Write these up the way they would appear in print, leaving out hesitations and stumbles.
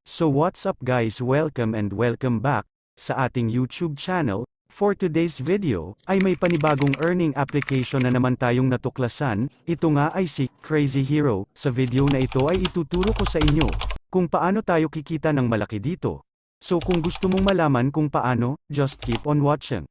So what's up guys, welcome and welcome back sa ating YouTube channel. For today's video, ay may panibagong earning application na naman tayong natuklasan. Ito nga ay si Crazy Hero. Sa video na ito ay ituturo ko sa inyo kung paano tayo kikita ng malaki dito. So kung gusto mong malaman kung paano, just keep on watching.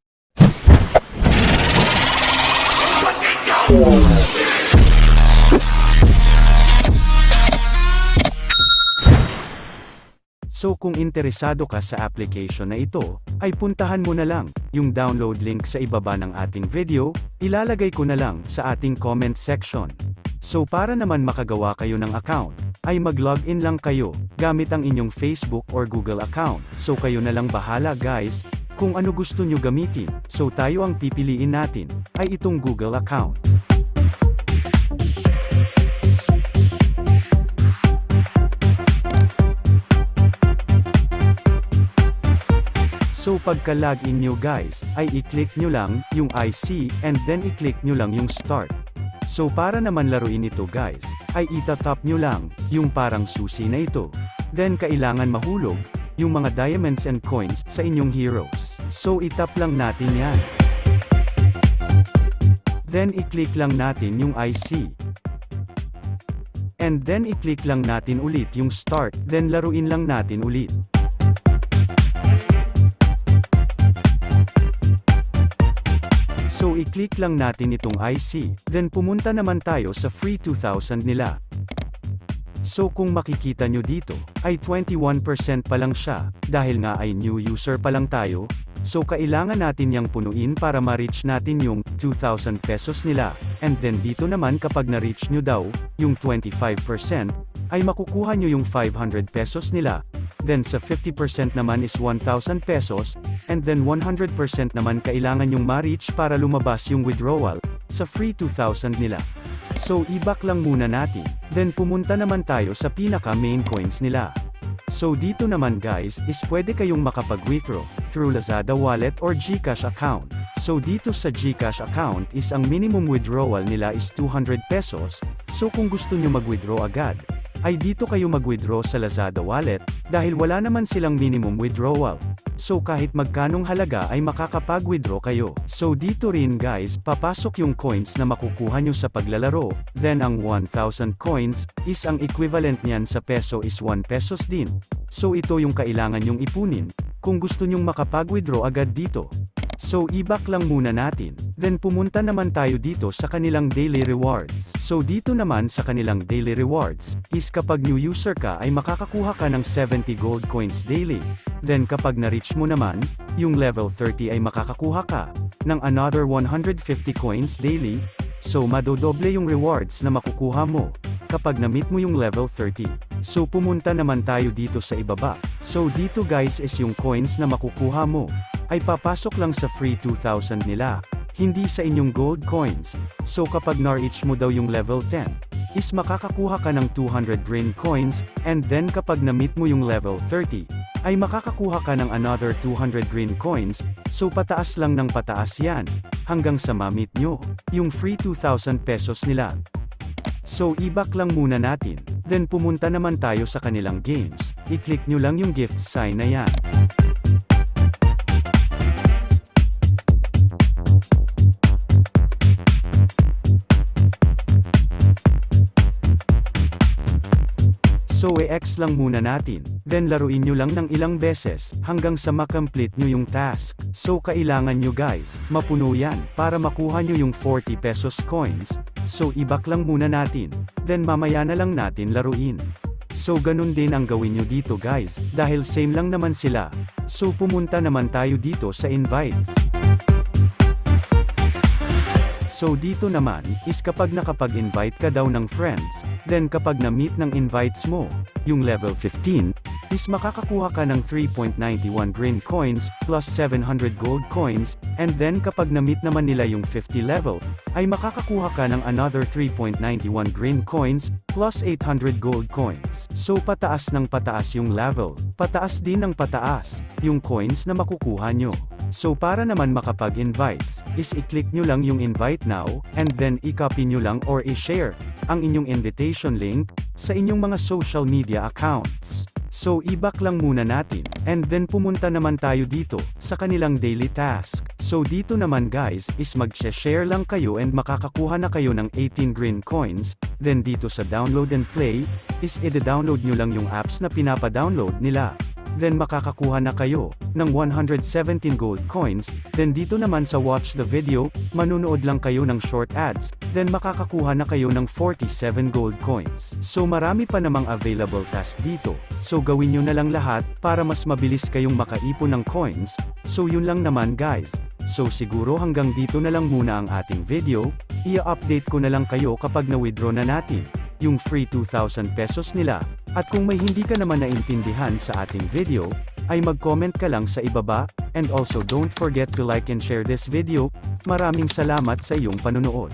So kung interesado ka sa application na ito, ay puntahan mo na lang yung download link sa ibaba ng ating video, ilalagay ko na lang sa ating comment section. So para naman makagawa kayo ng account, ay mag-login lang kayo, gamit ang inyong Facebook or Google account. So kayo na lang bahala guys, kung ano gusto nyo gamitin. So tayo ang pipiliin natin, ay itong Google account. So pagka-login nyo guys, ay i-click nyo lang yung IC, and then i-click nyo lang yung start. So para naman laruin ito guys, ay itatap nyo lang yung parang susi na ito. Then kailangan mahulog yung mga diamonds and coins sa inyong heroes. So itap lang natin yan. Then i-click lang natin yung IC. And then i-click lang natin ulit yung start, then laruin lang natin ulit. So i-click lang natin itong IC, then pumunta naman tayo sa free 2,000 nila. So kung makikita nyo dito, ay 21% pa lang siya, dahil nga ay new user pa lang tayo, so kailangan natin yang punuin para ma-reach natin yung 2,000 pesos nila, and then dito naman kapag na-reach nyo daw, yung 25%, ay makukuha nyo yung 500 pesos nila. Then sa 50% naman is 1,000 pesos, and then 100% naman kailangan yung ma-reach para lumabas yung withdrawal, sa free 2,000 nila. So i-back lang muna natin, then pumunta naman tayo sa pinaka main coins nila. So dito naman guys, is pwede kayong makapag-withdraw, through Lazada wallet or GCash account. So dito sa GCash account is ang minimum withdrawal nila is 200 pesos, so kung gusto nyo mag-withdraw agad, ay dito kayo mag-withdraw sa Lazada wallet, dahil wala naman silang minimum withdrawal. So kahit magkanong halaga ay makakapag-withdraw kayo. So dito rin guys, papasok yung coins na makukuha nyo sa paglalaro, then ang 1,000 coins, is ang equivalent niyan sa peso is 1 pesos din. So ito yung kailangan nyong ipunin, kung gusto nyong makapag-withdraw agad dito. So i-back lang muna natin, then pumunta naman tayo dito sa kanilang daily rewards. So dito naman sa kanilang daily rewards, is kapag new user ka ay makakakuha ka ng 70 gold coins daily. Then kapag na-reach mo naman, yung level 30 ay makakakuha ka ng another 150 coins daily. So madodoble yung rewards na makukuha mo kapag na-meet mo yung level 30. So pumunta naman tayo dito sa ibaba. So dito guys is yung coins na makukuha mo ay papasok lang sa free 2,000 nila, hindi sa inyong gold coins. So kapag na-reach mo daw yung level 10, is makakakuha ka ng 200 green coins, and then kapag na-meet mo yung level 30, ay makakakuha ka ng another 200 green coins, so pataas lang ng pataas yan, hanggang sa ma-meet nyo yung free 2,000 pesos nila. So i-back lang muna natin, then pumunta naman tayo sa kanilang games, i-click nyo lang yung gift sign na yan. So i-X lang muna natin, then laruin nyo lang ng ilang beses, hanggang sa makomplete nyo yung task. So kailangan nyo guys, mapuno yan, para makuha nyo yung 40 pesos coins. So i-back lang muna natin, then mamaya na lang natin laruin. So ganun din ang gawin nyo dito guys, dahil same lang naman sila. So pumunta naman tayo dito sa invites. So dito naman, is kapag nakapag-invite ka daw ng friends, then kapag na-meet ng invites mo, yung level 15, is makakakuha ka ng 3.91 green coins, plus 700 gold coins, and then kapag na-meet naman nila yung 50 level, ay makakakuha ka ng another 3.91 green coins, plus 800 gold coins. So pataas ng pataas yung level, pataas din ng pataas, yung coins na makukuha nyo. So para naman makapag-invites, is i-click nyo lang yung invite now, and then i-copy nyo lang or i-share ang inyong invitation link sa inyong mga social media accounts. So i-back lang muna natin, and then pumunta naman tayo dito, sa kanilang daily task. So dito naman guys, is mag-share lang kayo and makakakuha na kayo ng 18 green coins, then dito sa download and play, is i-download nyo lang yung apps na pinapa-download nila. Then makakakuha na kayo, ng 117 gold coins, then dito naman sa watch the video, manunood lang kayo ng short ads, then makakakuha na kayo ng 47 gold coins. So marami pa namang available task dito, so gawin nyo na lang lahat, para mas mabilis kayong makaipon ng coins. So yun lang naman guys. So siguro hanggang dito na lang muna ang ating video, i-update ko na lang kayo kapag na-withdraw na natin yung free 2,000 pesos nila. At kung may hindi ka naman naintindihan sa ating video, ay mag-comment ka lang sa ibaba, and also don't forget to like and share this video. Maraming salamat sa iyong panunood.